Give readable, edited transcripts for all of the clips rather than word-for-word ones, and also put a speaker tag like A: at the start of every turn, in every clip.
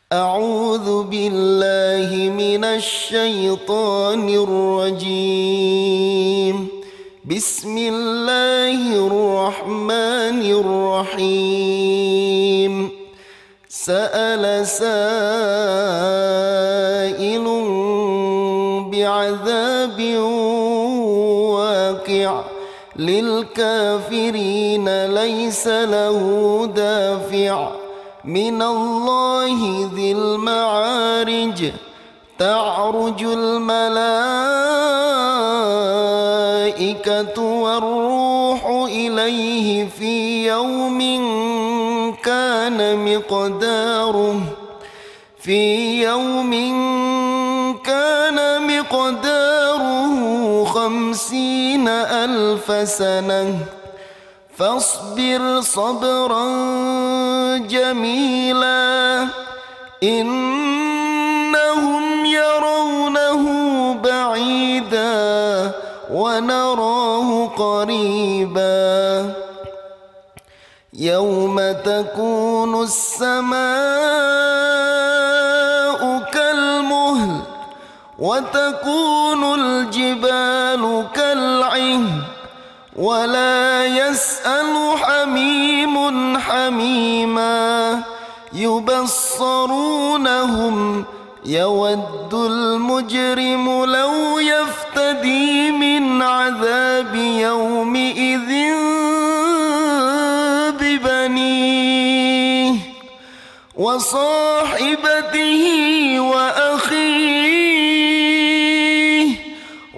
A: أعوذ بالله من الشيطان الرجيم. بسم الله الرحمن الرحيم. سأل سائل بعذاب واقع للكافرين ليس له دافع من الله ذي المعارج. تعرج الملائكة والروح إليه في يوم كان مقداره 50,000 سنة فاصبر صبرا جميلا إنهم يرونه بعيدا ونراه قريبا يوم تكون السماء كالمهل وتكون الجبال كالعهن ولا يسأل حميم حميما يبصرونهم يود المجرم لو يفتدي من عذاب يومئذ ببنيه وصاحبته وأخيه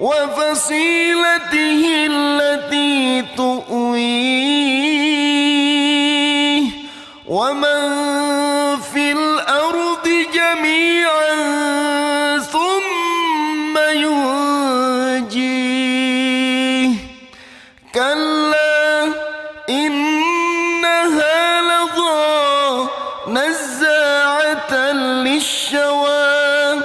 A: وفصيلته التي تؤويه ومن في الأرض جميعا ثم ينجيه كلا إنها لظى نزاعة للشوى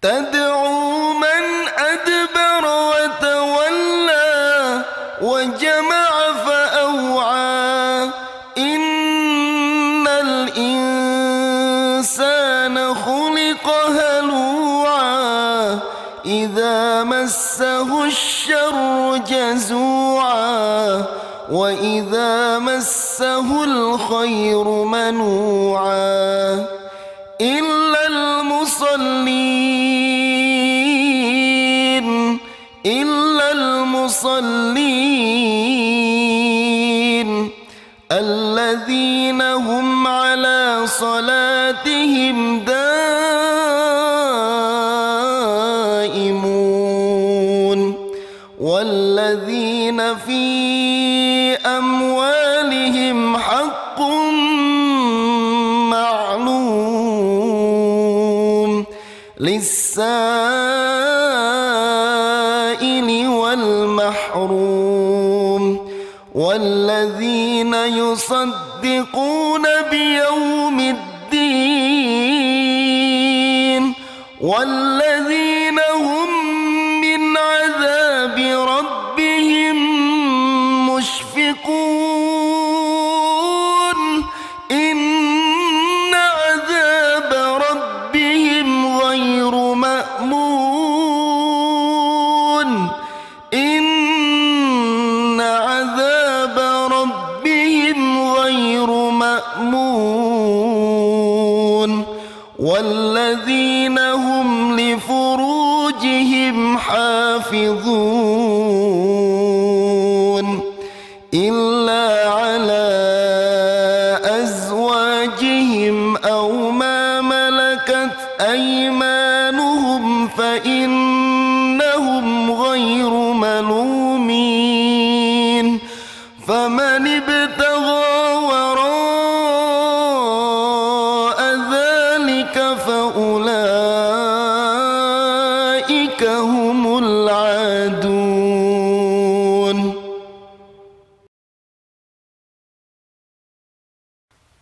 A: تدعو من أدبر وتولى وجمع فأوعى إن الإنسان خلق هلوعا إذا مسه الشر جزوعا وإذا مسه الخير منوعا إلا المصلين الذين هم على صلاتهم دائمون والذين في أموالهم حق معلوم للسائل والمحروم والذين يصدقون بيوم الدين والذين هم من عذاب ربهم مشفقون إن عذاب ربهم غير مأمون إن عذاب ربهم غير مأمون والذين هم لفروجهم حافظون إلا على أزواجهم أو ما ملكت أيمانهم فإنهم غير ملومين فمن ابتغى وراء ذلك فأولئك هم العادون.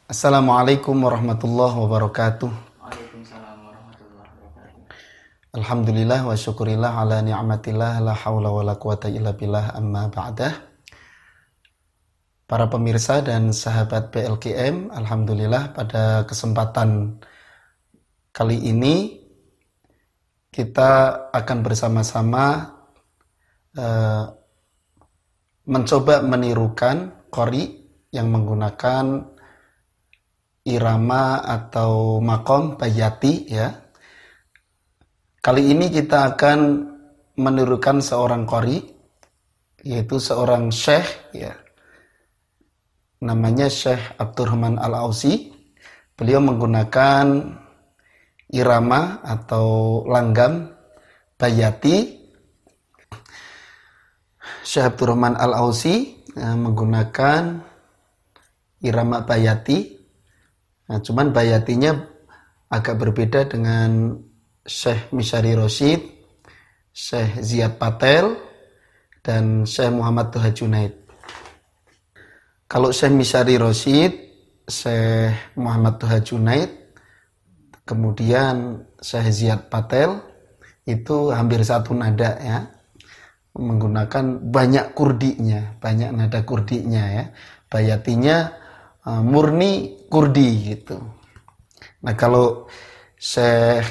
A: Assalamualaikum warahmatullahi wabarakatuh.
B: Waalaikumsalam warahmatullahi wabarakatuh.
A: Alhamdulillah wa syukurillah ala ni'matillah la hawla wa la quwata illa billah amma ba'dah. Para pemirsa dan sahabat PLKM, alhamdulillah pada kesempatan Kali ini kita akan bersama-sama mencoba menirukan qori yang menggunakan irama atau makom bayati ya. Kali ini kita akan menirukan seorang qori, yaitu seorang syekh ya. Namanya Syekh Abdurrahman Al-Ausi. Beliau menggunakan irama atau langgam bayati. Syekh Abdurrahman Al-Ausi menggunakan irama bayati. Nah, cuman bayatinya agak berbeda dengan Syekh Misyari Rosyid, Syekh Ziyad Patel, dan Syekh Muhammad Toha Junaid. Kalau Syekh Misyari Rosyid, Syekh Muhammad Toha Junaid, kemudian Syekh Ziyad Patel, itu hampir satu nada ya, menggunakan banyak kurdinya, banyak nada kurdinya ya. Bayatinya murni kurdi gitu. Nah kalau Syekh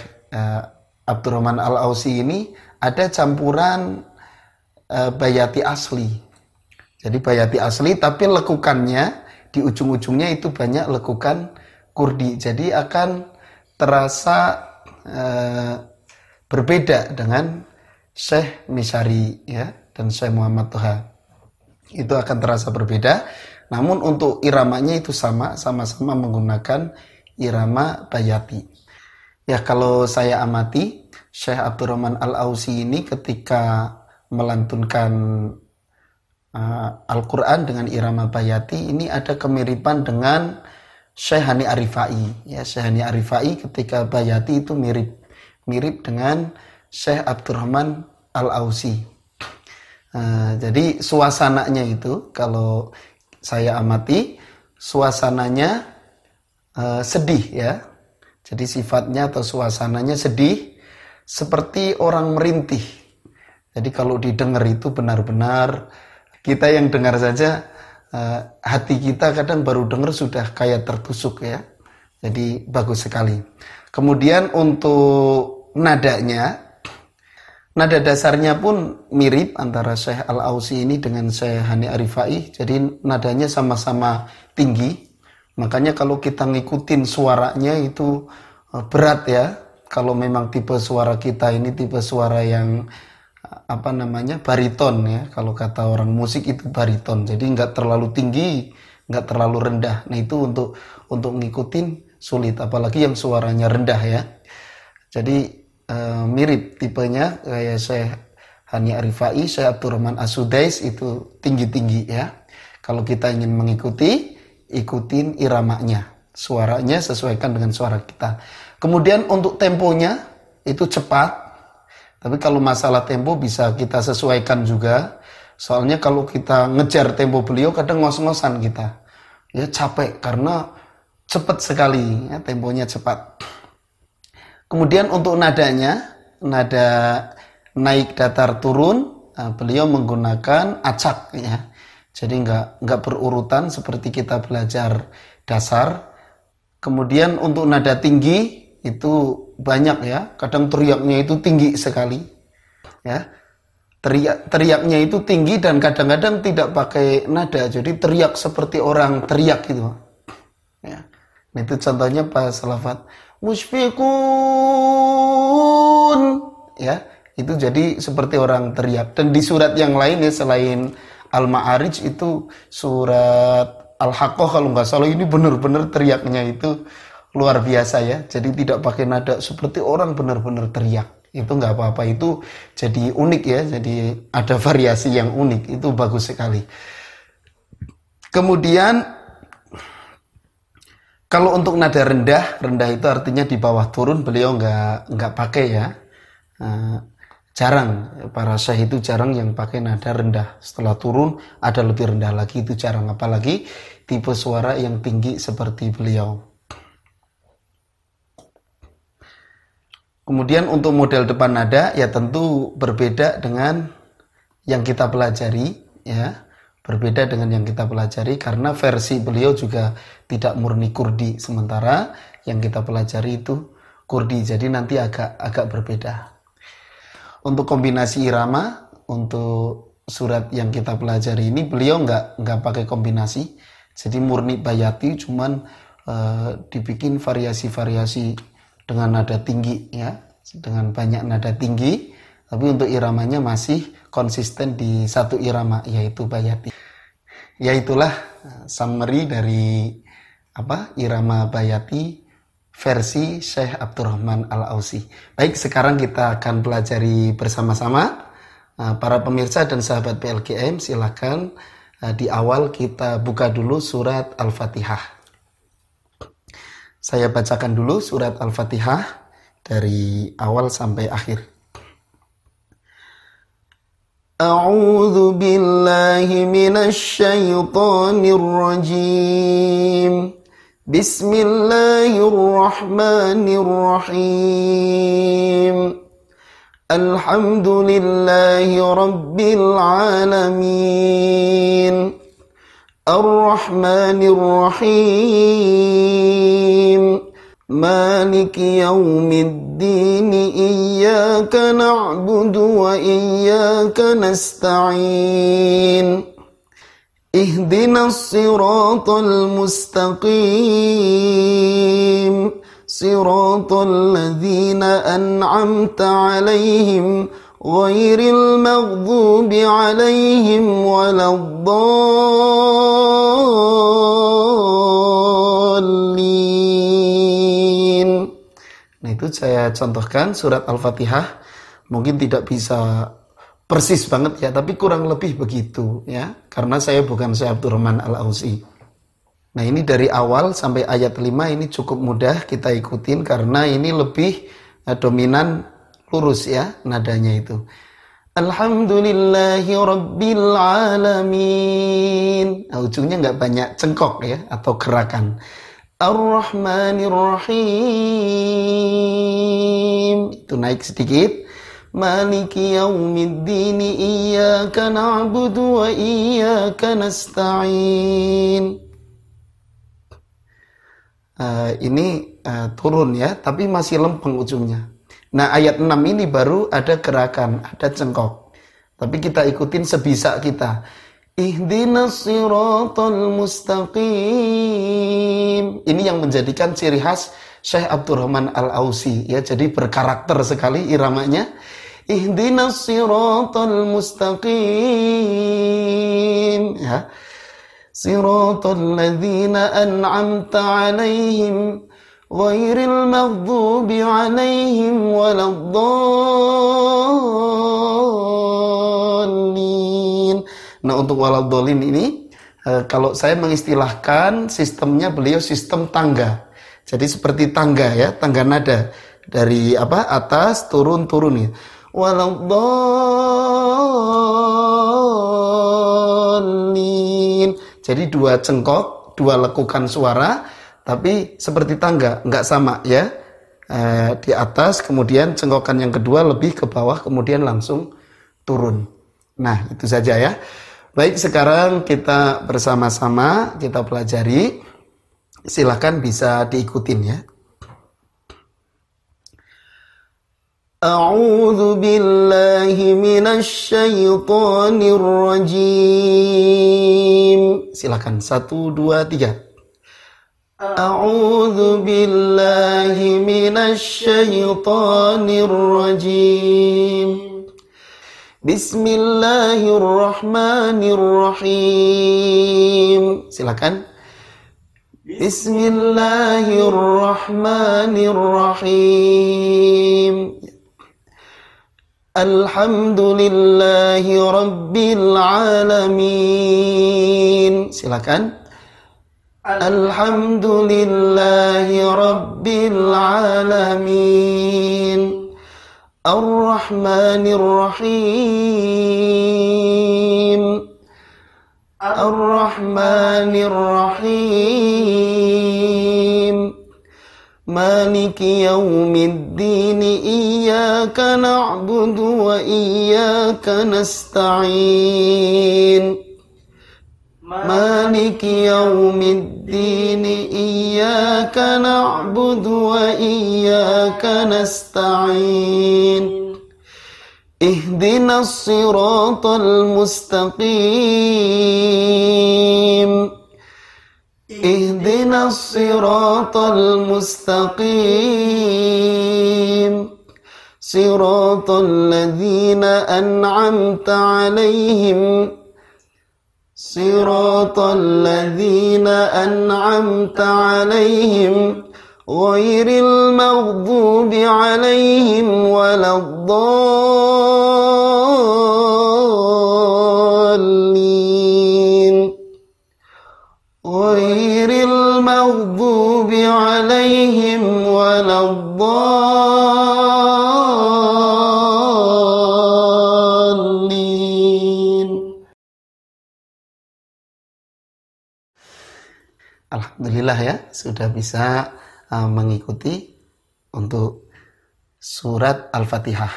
A: Abdurrahman Al-Ausi ini ada campuran bayati asli. Jadi bayati asli tapi lekukannya di ujung-ujungnya itu banyak lekukan kurdi. Jadi akan terasa berbeda dengan Syekh Misyari ya dan Syekh Muhammad Toha. Itu akan terasa berbeda. Namun untuk iramanya itu sama-sama menggunakan irama bayati. Ya kalau saya amati Syekh Abdurrahman Al-Ausi ini ketika melantunkan Al-Quran dengan irama bayati ini ada kemiripan dengan Syekh Hani Arifai. Ya, Syekh Hani Arifai ketika bayati itu mirip dengan Syekh Abdurrahman Al-Ausi. Jadi suasananya itu kalau saya amati suasananya sedih ya. Jadi sifatnya atau suasananya sedih seperti orang merintih. Jadi kalau didengar itu benar-benar kita yang dengar saja hati kita kadang baru dengar sudah kayak tertusuk ya. Jadi bagus sekali. Kemudian untuk nadanya, nada dasarnya pun mirip antara Syekh Al-Ausi ini dengan Syekh Hani Arifai. Jadi nadanya sama-sama tinggi. Makanya kalau kita ngikutin suaranya itu berat ya. Kalau memang tipe suara kita ini tipe suara yang bariton ya. Kalau kata orang musik itu bariton. Jadi nggak terlalu tinggi, nggak terlalu rendah. Nah itu untuk ngikutin sulit. Apalagi yang suaranya rendah ya. Jadi mirip tipenya kayak Syekh Hani Arifai, Syekh Abdurrahman As-Sudais itu tinggi-tinggi ya. Kalau kita ingin mengikuti, ikutin iramanya. Suaranya sesuaikan dengan suara kita. Kemudian untuk temponya itu cepat. Tapi kalau masalah tempo bisa kita sesuaikan juga. Soalnya kalau kita ngejar tempo beliau kadang ngos-ngosan kita. Ya capek karena cepat sekali ya, temponya cepat. Kemudian untuk nadanya, nada naik datar turun, beliau menggunakan acak ya. Jadi nggak berurutan seperti kita belajar dasar. Kemudian untuk nada tinggi itu banyak ya, kadang teriaknya itu tinggi sekali ya. Teriaknya itu tinggi dan kadang-kadang tidak pakai nada, jadi teriak seperti orang teriak gitu ya. Nah, itu contohnya pas lafaz musyfiqun ya, itu jadi seperti orang teriak. Dan di surat yang lain ya selain Al-Ma'arij itu surat Al-Haqqah kalau nggak salah ini benar-benar teriaknya itu luar biasa ya. Jadi tidak pakai nada seperti orang benar-benar teriak. Itu nggak apa-apa, itu jadi unik ya. Jadi ada variasi yang unik, itu bagus sekali. Kemudian kalau untuk nada rendah itu artinya di bawah turun, beliau nggak pakai ya. Jarang, para syekh itu jarang yang pakai nada rendah. Setelah turun ada lebih rendah lagi, itu jarang. Apalagi tipe suara yang tinggi seperti beliau. Kemudian untuk model depan nada ya tentu berbeda dengan yang kita pelajari ya. Berbeda dengan yang kita pelajari karena versi beliau juga tidak murni kurdi, sementara yang kita pelajari itu Kurdi, jadi nanti agak berbeda. Untuk kombinasi irama, untuk surat yang kita pelajari ini beliau nggak pakai kombinasi, jadi murni bayati, cuman dibikin variasi-variasi dengan nada tinggi ya, dengan banyak nada tinggi, tapi untuk iramanya masih konsisten di satu irama, yaitu bayati. Yaitulah summary dari irama bayati versi Syekh Abdurrahman Al-Ausi. Baik, sekarang kita akan pelajari bersama-sama. Para pemirsa dan sahabat PLGM, silakan di awal kita buka dulu surat Al-Fatihah. Saya bacakan dulu surat Al-Fatihah dari awal sampai akhir. A'udzu billahi minasy syaithanir rajim. Bismillahirrahmanirrahim. Alhamdulillahi rabbil alamin. Ar-Rahmanir-Rahim. Maliki yaumiddin. Iyyaka na'budu wa iyyaka nasta'in. Ihdinas siratal mustaqim. Siratal ladzina an'amta 'alaihim ghairil maghdubi 'alaihim waladdallin. Nah, itu saya contohkan surat Al-Fatihah. Mungkin tidak bisa persis banget ya, tapi kurang lebih begitu ya, karena saya bukan Syekh Abdurrahman Al-Ausi. Nah, ini dari awal sampai ayat 5 ini cukup mudah kita ikutin karena ini lebih dominan lurus ya nadanya itu. Alhamdulillahi rabbil alamin. Nah, ujungnya nggak banyak cengkok ya atau gerakan. Ar-Rahmanir-Rahim. Itu naik sedikit. Maliki yaumiddin. Iyyaka na'budu wa iyyaka nasta'in. Ini turun ya, tapi masih lempeng ujungnya. Nah, ayat 6 ini baru ada gerakan, ada cengkok. Tapi kita ikutin sebisa kita. Ihdinas siratal mustaqim. Ini yang menjadikan ciri khas Syekh Abdurrahman Al-Ausi ya, jadi berkarakter sekali iramanya. Ihdinas siratal mustaqim ya. Siratal ladzina an'amta 'alaihim ghairil maghdubi 'alaihim waladdallin. Nah, untuk waladdallin ini kalau saya mengistilahkan sistemnya beliau sistem tangga. Jadi seperti tangga ya, tangga nada dari atas turun ya. Waladdallin. Jadi dua cengkok, dua lekukan suara, tapi seperti tangga, nggak sama ya. Di atas, kemudian cengkokan yang kedua lebih ke bawah, kemudian langsung turun. Nah, itu saja ya. Baik, sekarang kita bersama-sama kita pelajari. Silakan bisa diikutin ya. A'udzu billahi minasy syaithanir rajim. Silakan 1 2 3. A'udzu billahi minasy syaithanir rajim. Bismillahirrahmanirrahim. Silakan. Bismillahirrahmanirrahim. Alhamdulillahi rabbil alamin. Silakan. Alhamdulillahi rabbil alamin. Ar-Rahmanir-Rahim. Ar-Rahmanir-Rahim. Maliki yaumiddin. Iyyaka na'budu wa iyyaka nasta'in. مالك يوم الدين إياك نعبد وإياك نستعين اهدنا الصراط المستقيم اهدنا الصراط المستقيم صراط الذين أنعمت عليهم صراط الذين أنعمت عليهم غير المغضوب عليهم ولا الضالين غير المغضوب عليهم ولا الضالين. Alhamdulillah ya, sudah bisa mengikuti untuk surat Al-Fatihah.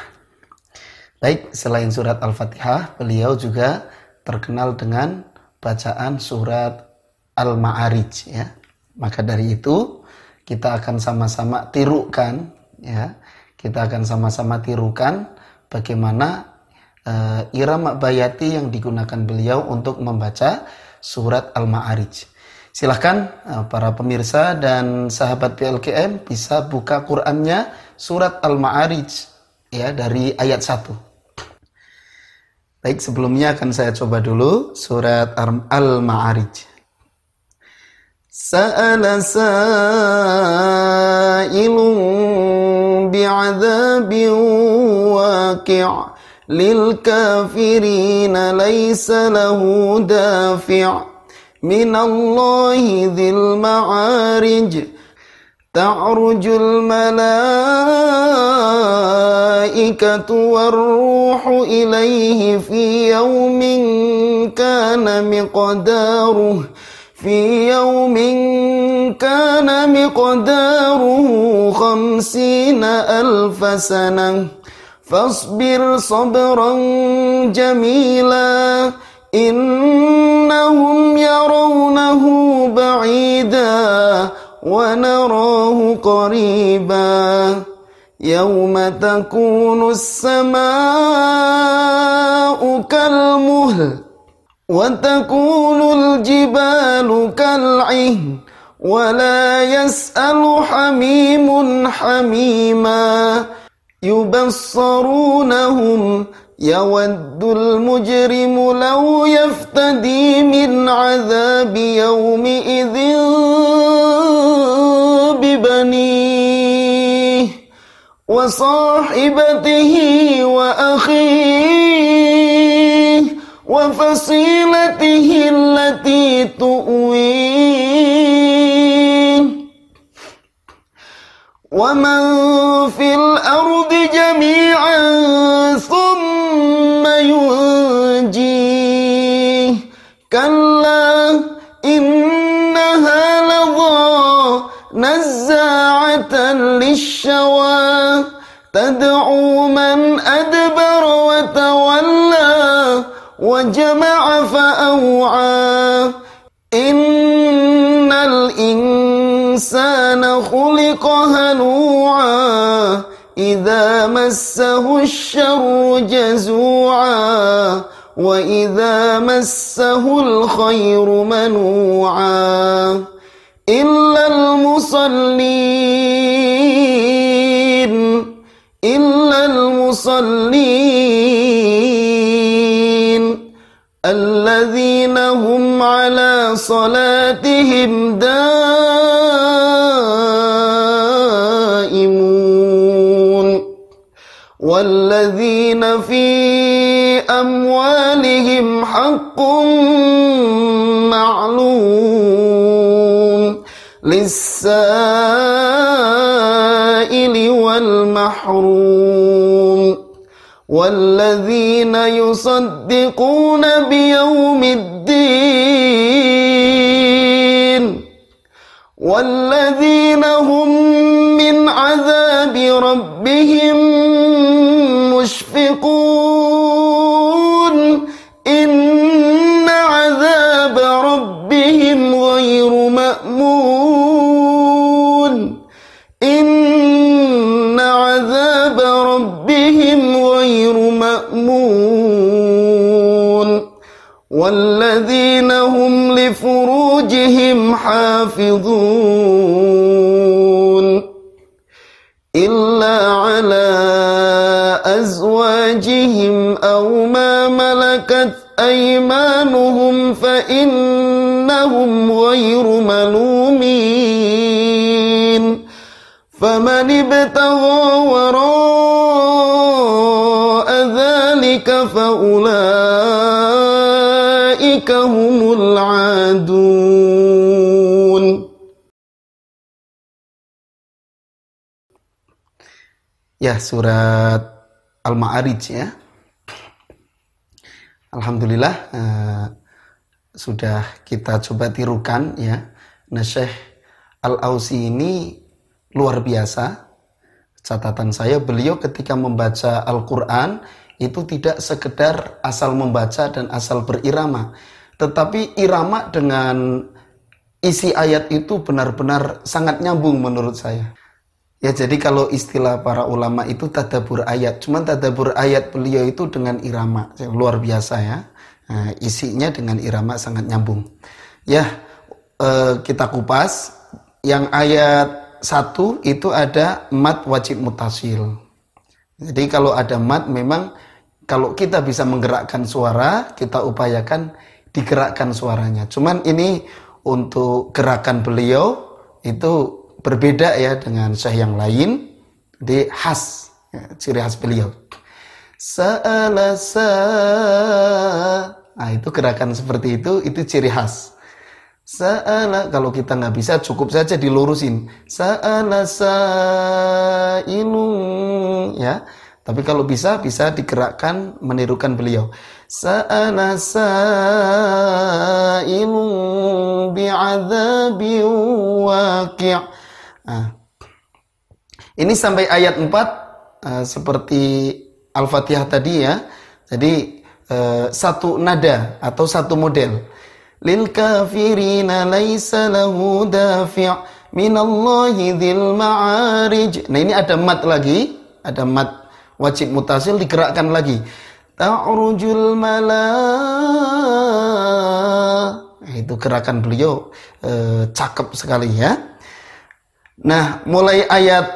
A: Baik, selain surat Al-Fatihah, beliau juga terkenal dengan bacaan surat Al-Ma'arij ya. Maka dari itu kita akan sama-sama tirukan ya. Kita akan sama-sama tirukan bagaimana irama bayati yang digunakan beliau untuk membaca surat Al-Ma'arij. Silahkan para pemirsa dan sahabat PLKM bisa buka Qur'annya surat Al-Ma'arij ya dari ayat 1. Baik, sebelumnya akan saya coba dulu surat Al-Ma'arij. Sa'ala sa'ilun bi'adzabin waqi' lil kafirina laysa lahu dafi' من الله ذي المعارج تعرج الملائكة والروح إليه في يوم كان مقداره 50,000 سنة فاصبر صبرا جميلا إنهم يرونه بعيدا ونراه قريبا يوم تكون السماء كالمهل وتكون الجبال كالعهن ولا يسأل حميم حميما يبصرونهم يود المجرم لو يفتدي من عذاب يومئذ ببنيه وصاحبته وأخيه وفصيلته التي تؤويه ومن في الأرض جميعا ثم ينجيه كلا إنها لظى نزاعة للشوى تدعو من أدبر وتولى وجمع فأوعى إن الإنسان خلق هلوعا إذا مسه الشر جزوعا وإذا مسه الخير منوعا إلا المصلين الذين هم على صلاتهم دائمون والذين في أموالهم حق معلوم للسائل والمحروم والذين يصدقون بيوم الدين والذين هم من عذاب ربهم مشفقون إن عذاب يعملون والذين هم لفروجهم حافظون إلا على أزواجهم أو ما ملكت أيمانهم فإنهم غير ملومين فمن ابتغى وراء ذلك فأولئك هم العادون. Ya, surat Al-Ma'arij ya. Alhamdulillah sudah kita coba tirukan ya. Nah, Syekh Al-Ausi ini luar biasa. Catatan saya, beliau ketika membaca Al-Quran itu tidak sekedar asal membaca dan asal berirama, tetapi irama dengan isi ayat itu benar-benar sangat nyambung menurut saya. Ya, jadi kalau istilah para ulama itu tadabbur ayat. Cuman tadabbur ayat beliau itu dengan irama. Luar biasa ya. Nah, isinya dengan irama sangat nyambung. Ya, kita kupas. Yang ayat 1 itu ada mad wajib mutasil. Jadi kalau ada mad, memang kalau kita bisa menggerakkan suara, kita upayakan digerakkan suaranya. Cuman ini untuk gerakan beliau itu berbeda ya dengan syekh yang lain, di khas ya, ciri khas beliau. Sa'alasa, nah itu gerakan seperti itu ciri khas. Sa'ala, kalau kita nggak bisa cukup saja dilurusin. Sa'alasa ilung ya. Tapi kalau bisa digerakkan menirukan beliau. Sa'alasa ilung bi'adzabi waqi'. Nah, ini sampai ayat 4 seperti Al-Fatihah tadi ya. Jadi satu nada atau satu model. Lil kafirina laisa lahu dafi' minallahi dzil ma'arij. Nah, ini ada mad lagi, ada mad wajib mutasil digerakkan lagi. Ta'rujul Nah, itu gerakan beliau cakep sekali ya. Nah, mulai ayat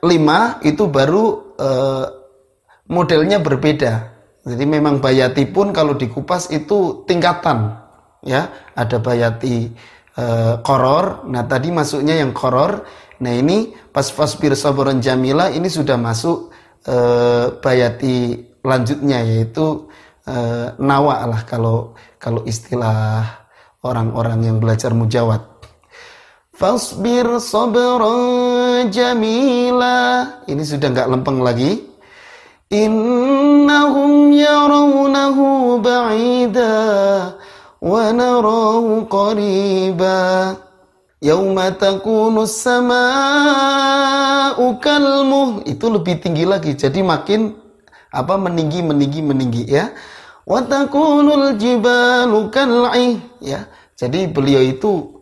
A: 5 itu baru modelnya berbeda. Jadi memang bayati pun kalau dikupas itu tingkatan ya. Ada bayati qoror. Nah, tadi masuknya yang qoror. Nah, ini pas fasbir sabran jamila ini sudah masuk bayati lanjutnya, yaitu nawa lah kalau istilah orang-orang yang belajar mujawad. Fasbir sabran jamila. Ini sudah nggak lempeng lagi. Innahum yarawnahu ba'ida wa narahu qariba. Yauma takunus sama'u kalmuh. Itu lebih tinggi lagi. Jadi makin meninggi ya. Wa takunul jibalu kal'ih ya. Jadi beliau itu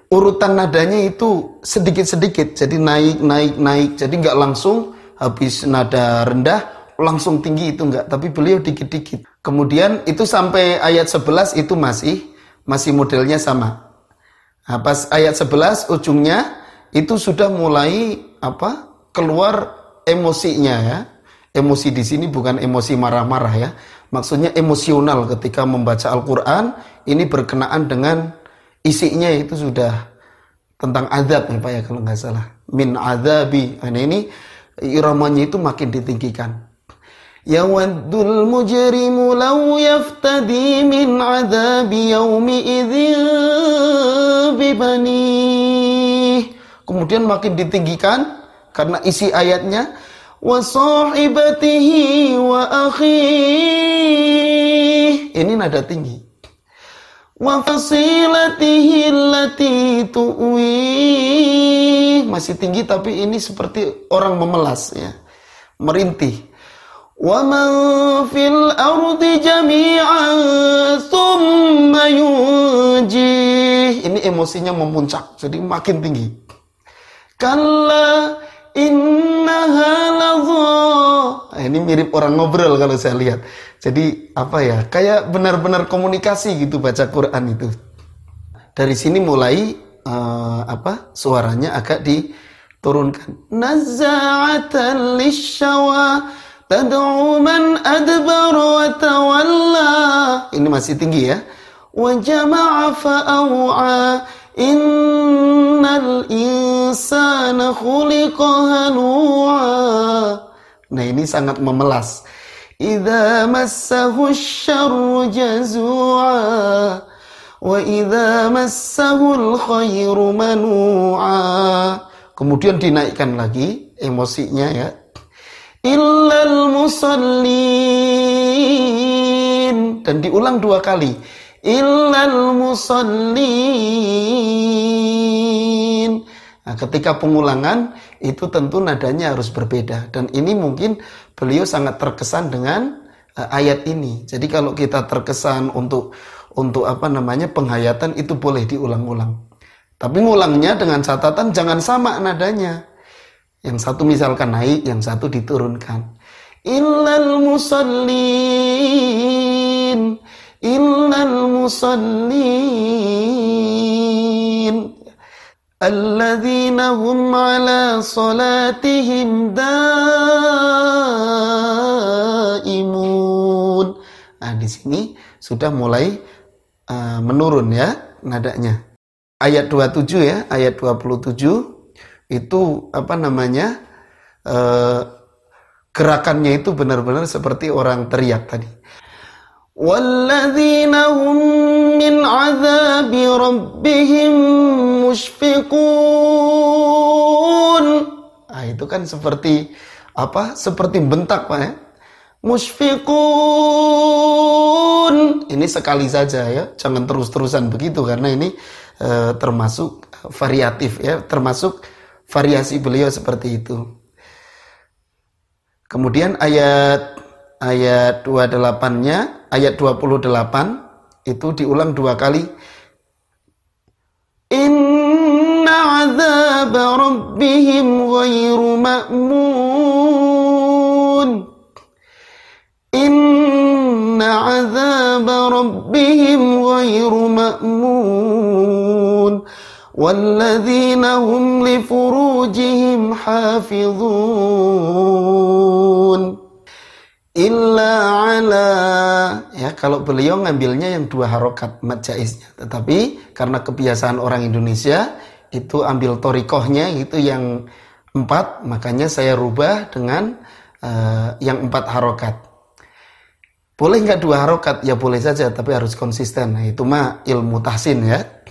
A: urutan nadanya itu sedikit-sedikit, jadi naik, jadi nggak langsung habis nada rendah langsung tinggi, itu nggak, tapi beliau dikit-dikit. Kemudian itu sampai ayat 11 itu masih modelnya sama. Nah, pas ayat 11 ujungnya itu sudah mulai keluar emosinya ya. Emosi di sini bukan emosi marah-marah ya. Maksudnya emosional ketika membaca Al-Quran. Ini berkenaan dengan isinya itu sudah tentang azab ya Pak ya, kalau nggak salah. Min azabi. Nah, ini iramanya itu makin ditinggikan. Yawaddul mujrimu law yaftadi min azabi yaumi idzin bibani. Kemudian makin ditinggikan karena isi ayatnya. Wa sahibatihi wa akhihi. Ini nada tinggi. Wa fasilatihi allati tuwi. Masih tinggi tapi ini seperti orang memelas ya. Merintih. Wa man fil ardi jami'an thumma yunjih. Ini emosinya memuncak jadi makin tinggi. Kalla innaha ladha. Nah, ini mirip orang ngobrol kalau saya lihat. Jadi apa ya, kayak benar-benar komunikasi gitu baca Quran itu. Dari sini mulai suaranya agak diturunkan. Nazza'atan lisyawa tad'u man adbar wa tawalla. Ini masih tinggi ya. Wa jama'a fa'aw'a. Innal insana khuliqa halu'a. Nah, ini sangat memelas. Idza massahu syarru jazu'a wa idza massahul khairu manu'a. Kemudian dinaikkan lagi emosinya ya. Illal musallin, dan diulang 2 kali. Illal musallin. Nah, ketika pengulangan itu tentu nadanya harus berbeda, dan ini mungkin beliau sangat terkesan dengan ayat ini. Jadi kalau kita terkesan untuk penghayatan itu boleh diulang-ulang. Tapi ngulangnya dengan catatan jangan sama nadanya. Yang satu misalkan naik, yang satu diturunkan. Illal musallin, illal musallin, alladzina hum ala salatihim daimun. Nah, di sini sudah mulai menurun ya nadanya. Ayat 27 ya, ayat 27 itu gerakannya itu benar-benar seperti orang teriak tadi. Walladzina hum min azabi rabbihim mushfiqun. Nah, itu kan seperti bentak Pak ya. Mushfiqun. Ini sekali saja ya, jangan terus-terusan begitu karena ini termasuk variatif ya, termasuk variasi beliau seperti itu. Kemudian ayat 28-nya, ayat 28 itu diulang 2 kali. Inna azab rabbihim ghairu ma'mun. Inna azab rabbihim ghairu ma'mun. Walladzina hum li furujihim hafizun illa ala, ya kalau beliau ngambilnya yang 2 harokat mad jaiznya, tetapi karena kebiasaan orang Indonesia itu ambil torikohnya itu yang 4, makanya saya rubah dengan yang 4 harokat. Boleh nggak 2 harokat? Ya boleh saja, tapi harus konsisten. Nah, itu mah ilmu tahsin ya.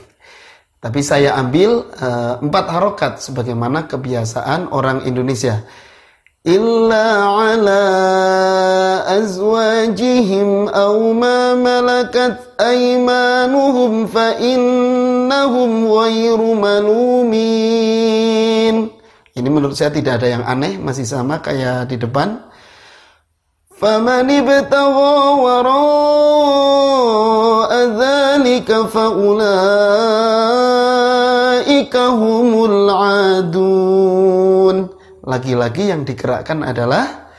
A: Tapi saya ambil 4 harokat sebagaimana kebiasaan orang Indonesia. Illa ala azwajihim aw ma malakat aymanuhum fa innahum ghairu malumin. Ini menurut saya tidak ada yang aneh, masih sama kayak di depan. Faman ibtagha wara'a dzalika faulaika humul adun. Lagi-lagi yang digerakkan adalah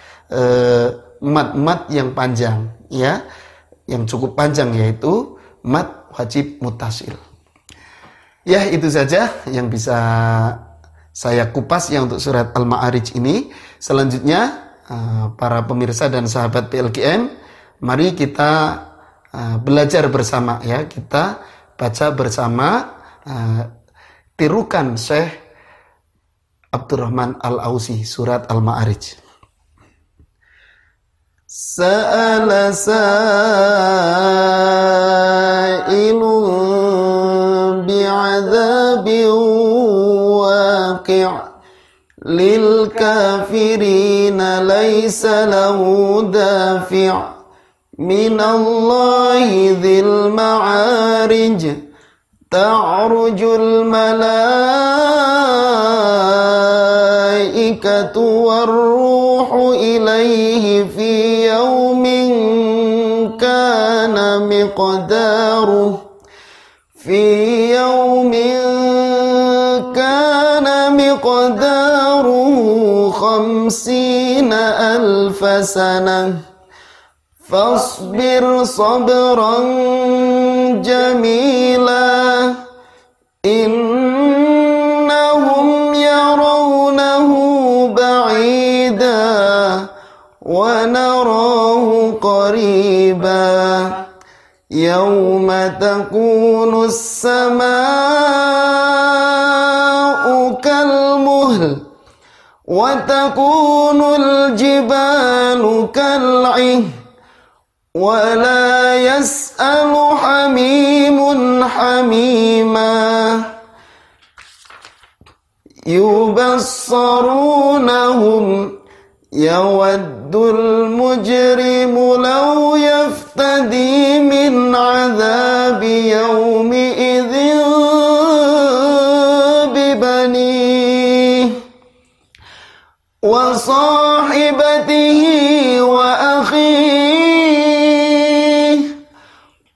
A: mad-mad yang panjang ya, yang cukup panjang, yaitu mad wajib muttasil. Ya, itu saja yang bisa saya kupas ya untuk surat Al-Ma'arij ini. Selanjutnya para pemirsa dan sahabat PLKM, mari kita belajar bersama ya, kita baca bersama tirukan Syekh Abdurrahman Al-Ausi surat Al-Ma'arij. Sa'ala sa'ilun bi'adzabin waqi' lil kafirina laysa lahu dafi' minallahi dzil ma'arij ta'rujul malaikatu warruhu ilaihi fi yawmin kana miqdaruh fi yawmin kana miqdaruhu 50,000 حسنة فاصبر صبرا جميلا إنهم يرونه بعيدا ونراه قريبا يوم تكون السماء كالمهل وتكون الجبال كالعهن ولا يسأل حميم حميما يبصرونهم يود المجرم لو يفتدي من عذاب يومئذ ببنيه وصاحبته وأخيه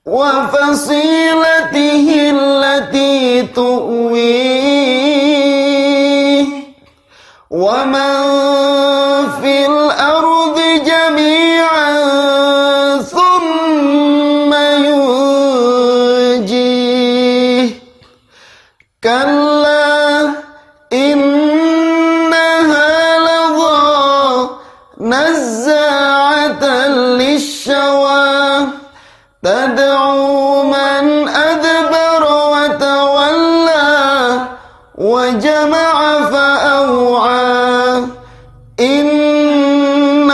A: وفصيلته التي تؤويه ومن في الأرض جميعا ثم ينجيه كلا إنها لظى نزاعة للشوى تدعو من أدبر وتولى وجمع فأوعى إن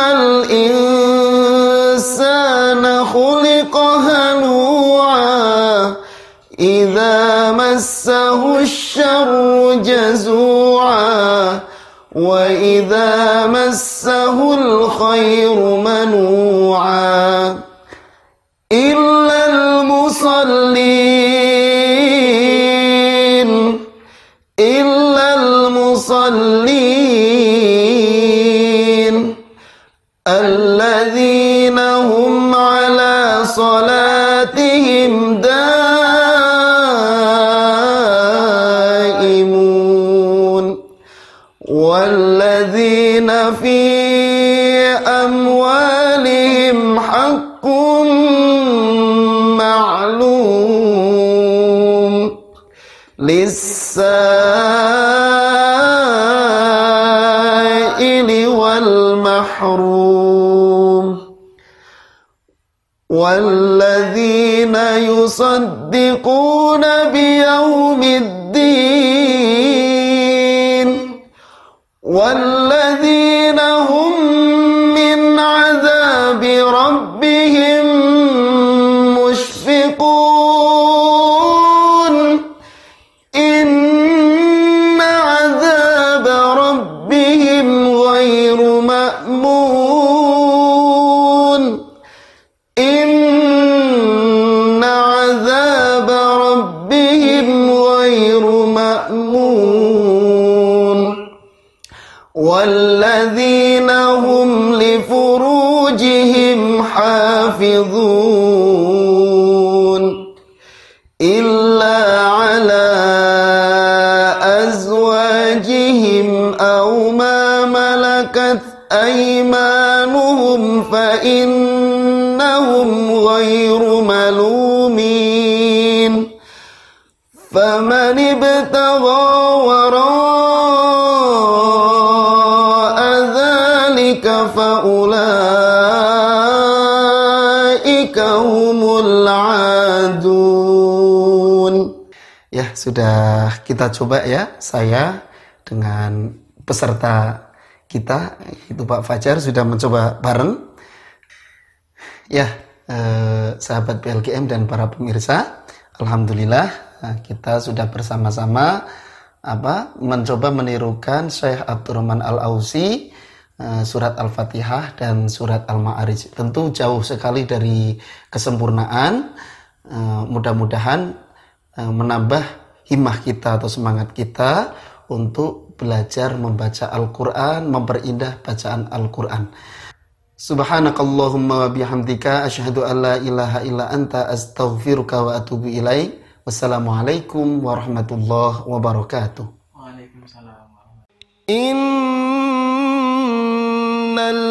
A: الإنسان خلق هلوعا إذا مسه الشر جزوعا وإذا مسه الخير منوعا إلا المصلين الذين هم على صلاتهم دائمون والذين في أموالهم حق معلوم للسائل والمحروم والذين يصدقون بيوم الدين والذين هم من عذاب ربهم مشفقون إن عذاب ربهم غير مأمون إن عذاب ربهم غير مأمون والذين هم لفروجهم حافظون إلا على أزواجهم أو ما ملكت أيمانهم فإنهم غير ملومين فمن ابتغى وراء ذلك فأولئك هم العادون.
C: Ya, sudah kita coba ya, saya dengan peserta kita, itu Pak Fajar, sudah mencoba bareng. Ya, sahabat PLGM dan para pemirsa, alhamdulillah kita sudah bersama-sama mencoba menirukan Syekh Abdurrahman Al-Ausi, surat Al-Fatihah dan surat Al-Ma'arij. Tentu jauh sekali dari kesempurnaan. Mudah-mudahan menambah himmah kita atau semangat kita untuk belajar membaca Al-Quran, memperindah bacaan Al-Quran. Subhanakallahumma wa bihamdika asyhadu an la ilaha illa anta astaghfiruka wa atubu ilaik. Wassalamualaikum warahmatullahi wabarakatuh.
B: Waalaikumsalam warahmatullahi
A: Innal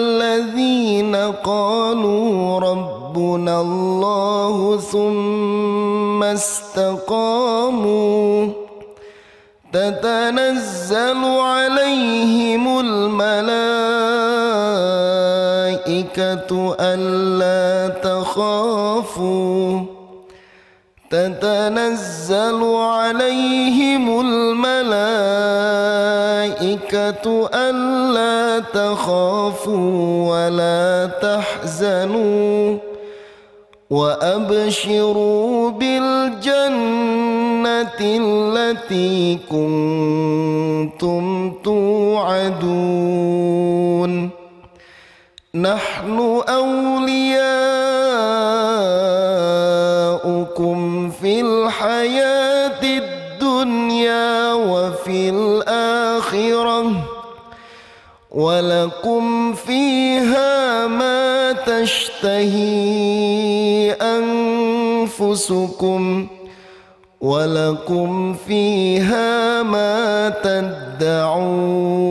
C: الذين قالوا ربنا الله ثم استقاموا تتنزل عليهم الملائكة ألا تخافوا تتنزل عليهم الملائكة ألا تخافوا ولا تحزنوا وأبشروا بالجنة التي كنتم توعدون نحن أولياؤكم في الحياة الدنيا وفي الآخرة ولكم فيها ما تشتهي أنفسكم ولكم فيها ما تدعون